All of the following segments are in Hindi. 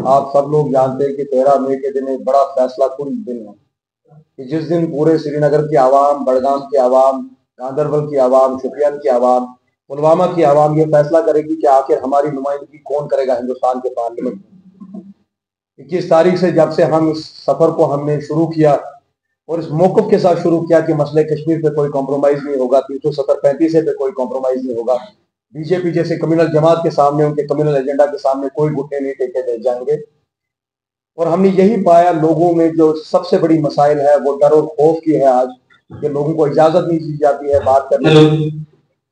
आप सब लोग जानते हैं कि 13 मई के दिन एक बड़ा फैसला कुन दिन है कि जिस दिन पूरे श्रीनगर की आवाम, बड़गाम की आवाम, गांदरबल की आवाम, शुपियान की आवाम, पुलवामा की आवाम ये फैसला करेगी कि आखिर हमारी नुमाइंदगी कौन करेगा हिंदुस्तान के पार्लियामेंट में। 21 तारीख से जब से हम इस सफर को हमने शुरू किया और इस मौक़िफ़ के साथ शुरू किया कि मसले कश्मीर पे कोई कॉम्प्रोमाइज नहीं होगा, 370-35 पे कोई कॉम्प्रोमाइज नहीं होगा, बीजेपी जैसे कम्युनल जमात के सामने, उनके कम्युनल एजेंडा के सामने कोई घुटने नहीं टेके दे जाएंगे। और हमने यही पाया लोगों में जो सबसे बड़ी मसाइल है वो डर और खौफ की है आज कि लोगों को इजाजत नहीं दी जाती है बात करने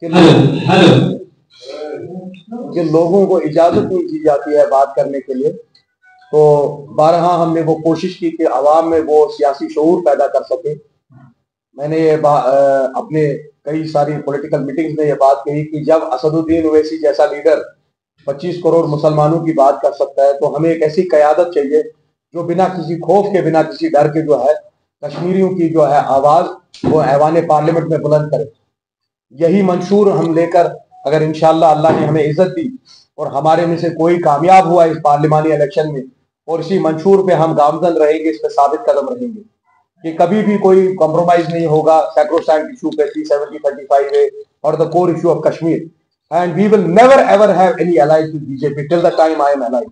कि लोगों को इजाजत नहीं दी जाती है बात करने के लिए। तो बारहा हमने वो कोशिश की कि आवाम में वो सियासी शऊर पैदा कर सके। मैंने ये अपने कई सारी पॉलिटिकल मीटिंग्स में ये बात कही कि जब असदुद्दीन ओवैसी जैसा लीडर 25 करोड़ मुसलमानों की बात कर सकता है तो हमें एक ऐसी क़यादत चाहिए जो बिना किसी खौफ के, बिना किसी डर के जो है कश्मीरियों की जो है आवाज़ वो ऐवान पार्लियामेंट में बुलंद करे। यही मंशूर हम लेकर अगर इंशाअल्लाह अल्लाह ने हमें इज्जत दी और हमारे में से कोई कामयाब हुआ इस पार्लिमानी इलेक्शन में और इसी मंशूर पे हम गामजन रहेंगे, इस पे साबित कदम रहेंगे कि कभी भी कोई कॉम्प्रोमाइज नहीं होगा सैक्रोसैंक्ट इशू पे 370-35 है और the core issue of Kashmir and we will never ever have any allies with BJP till the time I am alive.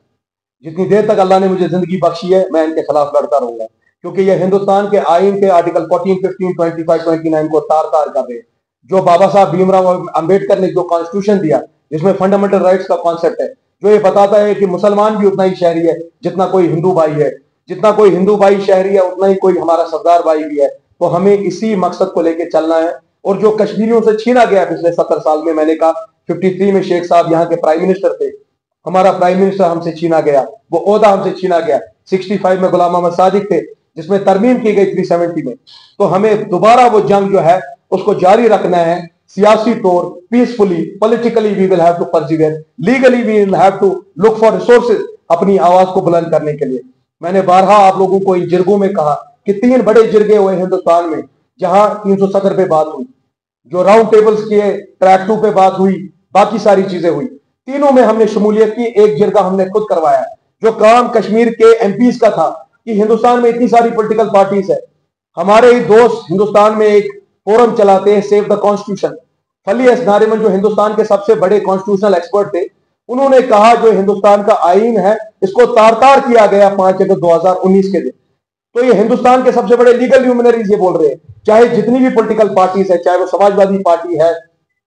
जितनी देर तक अल्लाह ने मुझे जिंदगी बख्शी है मैं इनके खिलाफ लड़ता रहूंगा, क्योंकि ये हिंदुस्तान के आइन के आर्टिकल 14, 15, 25, 29 को तार तार कर रहे हैं। जो बाबा साहब भीमराव अंबेडकर ने जो कॉन्स्टिट्यूशन दिया जिसमें फंडामेंटल राइट्स का कॉन्सेप्ट है, जो ये बताता है कि मुसलमान भी उतना ही शहरी है जितना कोई हिंदू भाई है, जितना कोई हिंदू भाई शहरी है उतना ही कोई हमारा सरदार भाई भी है। तो हमें इसी मकसद को लेकर चलना है। और जो कश्मीरियों से छीना गया पिछले 70 साल में, मैंने कहा 53 में शेख साहब यहाँ के प्राइम मिनिस्टर थे, हमारा प्राइम मिनिस्टर हमसे छीना गया, वो ओहदा हमसे छीना गया। 65 में गुलाम अहमद सादिक थे जिसमें तरमीम की गई 370 में। तो हमें दोबारा वो जंग जो है उसको जारी रखना है सियासी तौर, peacefully, politically we will have to persevere, legally we will have to look for resources अपनी आवाज को बुलंद करने के लिए। मैंने बारहा आप लोगों को इन जिरगों में कहा कि 3 बड़े जिरगे हुए हिंदुस्तान में जहां 370 पे बात हुई, जो राउंड टेबल्स किए, ट्रैक 2 पे बात हुई, बाकी सारी चीजें हुई, तीनों में हमने शमूलियत की। एक जिरगा हमने खुद करवाया जो काम कश्मीर के एमपीज का था कि हिंदुस्तान में इतनी सारी पॉलिटिकल पार्टीज है, हमारे ही दोस्त हिंदुस्तान में एक फोरम चलाते हैं सेव द कॉन्स्टिट्यूशन। फली एस नारिमन जो हिंदुस्तान के सबसे बड़े कॉन्स्टिट्यूशनल एक्सपर्ट थे, उन्होंने कहा जो हिंदुस्तान का आईन है इसको तार तार किया गया 5 अगस्त 2019 के दिन। तो ये हिंदुस्तान के सबसे बड़े लीगल ल्यूमिनरीज ये बोल रहे हैं, चाहे जितनी भी पॉलिटिकल पार्टीज है, चाहे वो समाजवादी पार्टी है,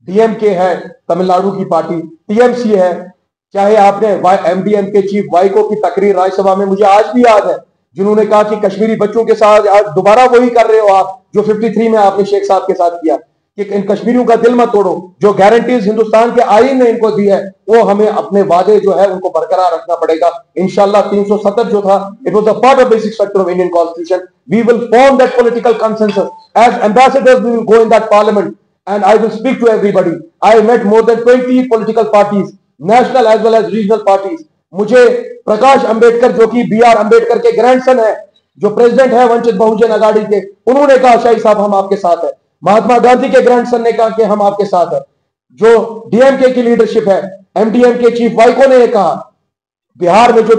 डीएमके है तमिलनाडु की पार्टी, टीएमसी है, चाहे आपने एमडीएम के चीफ वाइको की तकरीर राज्यसभा में मुझे आज भी याद है जिन्होंने कहा कि कश्मीरी बच्चों के साथ आज दोबारा वही कर रहे हो आप जो 53 में आपने शेख साहब के साथ किया कि इन कश्मीरियों का दिल मत तोड़ो। जो गारंटीज हिंदुस्तान के आईन ने इनको दी है वो हमें अपने वादे जो है उनको बरकरार रखना पड़ेगा। इंशाल्लाह 370 जो था it was a part of basic structure of Indian constitution. We will form that political consensus as ambassadors, we will go in that parliament and I will speak to everybody. I met more than 20 political parties, national as well as regional parties. मुझे प्रकाश अंबेडकर जो कि बी आर अंबेडकर के ग्रैंडसन है, जो प्रेसिडेंट है वंचित बहुजन अघाड़ी के, उन्होंने कहा शाही साहब हम आपके साथ हैं। महात्मा गांधी के ग्रैंडसन ने कहा कि हम आपके साथ हैं। जो डीएमके की लीडरशिप है, एमडीएम के चीफ वाइको ने कहा, बिहार में जो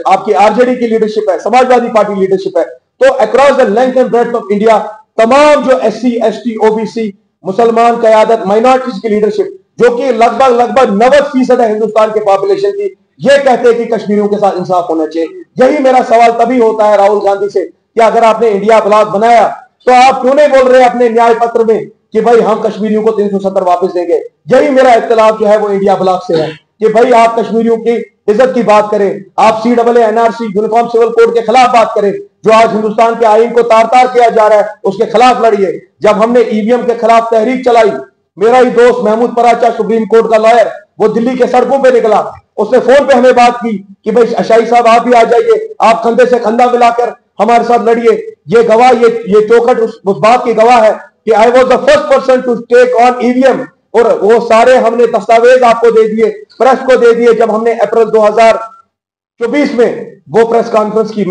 आपकी आरजेडी की लीडरशिप है, समाजवादी पार्टी लीडरशिप है, तो across the length and breadth of India तमाम जो एससी, एसटी, ओबीसी, मुसलमान कयादत, माइनॉरिटीज की लीडरशिप जो कि लगभग 90% है हिंदुस्तान के पॉपुलेशन की, ये कहते हैं कि कश्मीरियों के साथ इंसाफ होना चाहिए। यही मेरा सवाल तभी होता है राहुल गांधी से कि अगर आपने इंडिया ब्लॉक बनाया तो आप क्यों नहीं बोल रहे अपने न्याय पत्र में कि भाई हम कश्मीरियों को 370 वापस देंगे। यही मेरा इख्तिलाफ जो है वो इंडिया ब्लॉक से है कि भाई आप कश्मीरियों की इज्जत की बात करें, आप CAA, NRC, uniform civil code के खिलाफ बात करें, जो आज हिंदुस्तान के आईन को तार तार किया जा रहा है उसके खिलाफ लड़िए। जब हमने ईवीएम के खिलाफ तहरीक चलाई, मेरा ही दोस्त महमूद पराचा सुप्रीम कोर्ट का लॉयर, वो दिल्ली के सड़कों पे निकला, उसने फोन पे हमें बात की कि भाई शाही साहब आप भी आ जाइए, आप कंधे से कंधा मिलाकर हमारे साथ लड़िए। ये गवाह, ये चौखट उस बात की गवाह है कि I was the first person to take on EVM, और वो सारे हमने दस्तावेज आपको दे दिए, प्रेस को दे दिए। जब हमने अप्रैल 2024 में वो प्रेस कॉन्फ्रेंस की,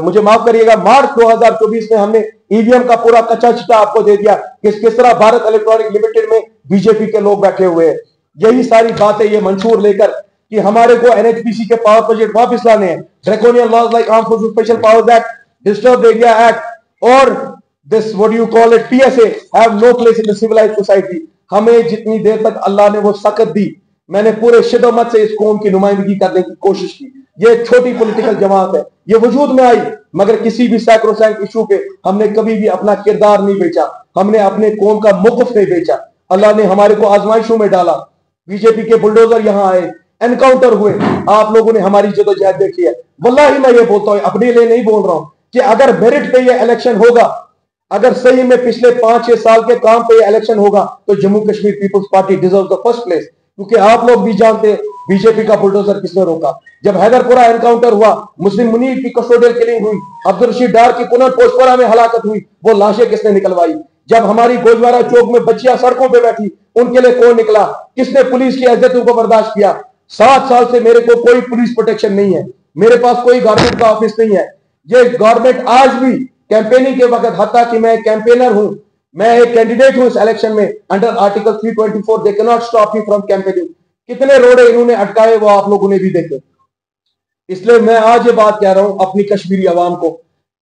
मुझे माफ करिएगा, मार्च 2024 में हमने ईवीएम का पूरा कच्चा चिट्ठा आपको दे दिया किस तरह भारत इलेक्ट्रॉनिक लिमिटेड में बीजेपी के लोग बैठे हुए हैं। यही सारी बातें ये मंशूर लेकर कि हमारे को एनएचपीसी के पावर प्रोजेक्ट वापस लाने हैं, draconian laws like armed forces special powers act, disturbed area act और this what you call it PSA have no place in the civilised society. हमें जितनी देर तक अल्लाह ने वो सकत दी, मैंने पूरे शिद्दत से इस कौम की नुमाइंदगी करने की कोशिश की। ये एक छोटी पॉलिटिकल जमात है, ये वजूद में आई, मगर किसी भी सैक्रोसैंक्ट इशू पे हमने कभी भी अपना किरदार नहीं बेचा, हमने अपने कौम का मौक़िफ़ नहीं बेचा। अल्लाह ने हमारे को आजमाइशों में डाला, बीजेपी के बुलडोजर यहां आए, एनकाउंटर हुए, आप लोगों ने हमारी जदोजहद देखी है। वल्लाही मैं ये बोलता हूं, अपने लिए नहीं बोल रहा हूं, कि अगर मेरिट पे ये इलेक्शन होगा, अगर सही में पिछले 5-6 साल के काम पे ये इलेक्शन होगा, तो Jammu Kashmir People's Party deserve the first place. क्योंकि आप लोग भी जानते हैं बीजेपी का बुलडोजर किसने रोका। जब हैदरपुरा एनकाउंटर हुआ, मुस्लिम मुनीर की कस्टोडियल किलिंग हुई, अब्दुल रशीद डार की पुनः पोस्टपोरा में हलाकत हुई, वो लाशें किसने निकलवाई। जब हमारी गोजवारा चौक में बच्चियां सड़कों पे बैठी, उनके लिए कौन निकला, किसने पुलिस की अज्जतों को बर्दाश्त किया। 7 साल से मेरे को कोई पुलिस प्रोटेक्शन नहीं है, मेरे पास कोई गवर्नमेंट का ऑफिस नहीं है। ये गवर्नमेंट आज भी कैंपेनिंग के वक्त, हत्ता कि मैं कैंपेनर हूं, मैं एक कैंडिडेट हूं इस इलेक्शन में, under article 324 they can not stop me from campaigning. कितने रोड़े इन्होंने अटकाए वो आप लोगों ने भी देखे। इसलिए मैं आज ये बात कह रहा हूं अपनी कश्मीरी अवाम को,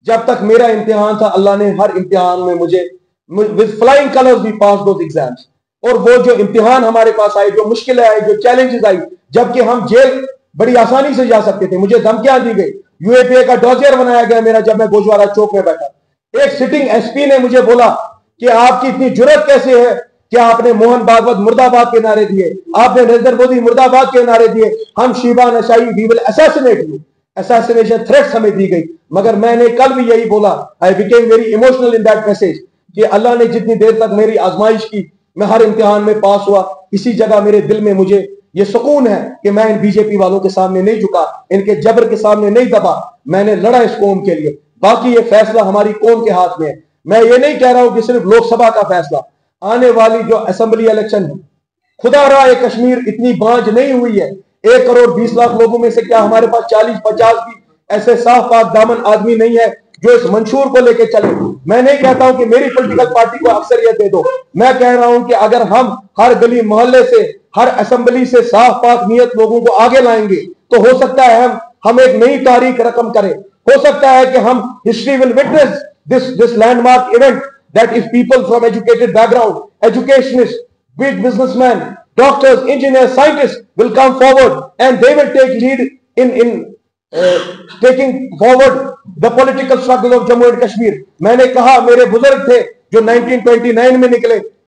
जब तक मेरा इम्तिहान था, अल्लाह ने हर इम्तिहान में मुझे विद फ्लाइंग कलर्स भी पास दोज एग्जाम्स। और वो जो इम्तिहान हमारे पास आए, जो मुश्किलें आई, जो चैलेंजेस आई, जबकि हम जेल बड़ी आसानी से जा सकते थे, मुझे धमकियां दी गई, यूएपीए का डॉजियर बनाया गया मेरा, जब मैं गोजवारा चौक में बैठा। एक सिटिंग एसपी ने मुझे बोला कि आपकी इतनी जुर्रत कैसे है कि आपने मोहन भागवत मुर्दाबाद के नारे दिए, आपने नरेंद्र मोदी मुर्दाबाद के नारे दिए, हम शिबा नशाई we will assassinate you, assassination threats हमें दी गई। मगर मैंने कल भी यही बोला, I became very emotional in that message, कि अल्लाह ने जितनी देर तक मेरी आजमाइश की, मैं हर इम्तिहान में पास हुआ। इसी जगह मेरे दिल में मुझे ये सुकून है कि मैं इन बीजेपी वालों के सामने नहीं झुका, इनके जबर के सामने नहीं दबा, मैंने लड़ा इस कौम के लिए। बाकी ये फैसला हमारी कौम के हाथ में है। मैं ये नहीं कह रहा हूं कि सिर्फ लोकसभा का फैसला, आने वाली जो असेंबली इलेक्शन है, खुदा रहा है कश्मीर इतनी बांझ नहीं हुई है। 1 करोड़ 20 लाख लोगों में से क्या हमारे पास 40-50 भी ऐसे साफ पाक दामन आदमी नहीं है जो इस मंशूर को लेके चले। मैं नहीं कहता हूं कि मेरी पॉलिटिकल पार्टी को अक्सरियत दे दो, मैं कह रहा हूं कि अगर हम हर गली मोहल्ले से, हर असेंबली से साफ पाक नियत लोगों को आगे लाएंगे, तो हो सकता है हम एक नई तारीख रकम करें। हो सकता है कि हम history will witness this landmark event that if people from educated background, educationist, big businessmen, doctors, engineers, scientists will come forward and they will take lead in taking forward the political struggle of Jammu and Kashmir. मैंने कहा मेरे बुजुर्ग थे जो 1929 में निकले,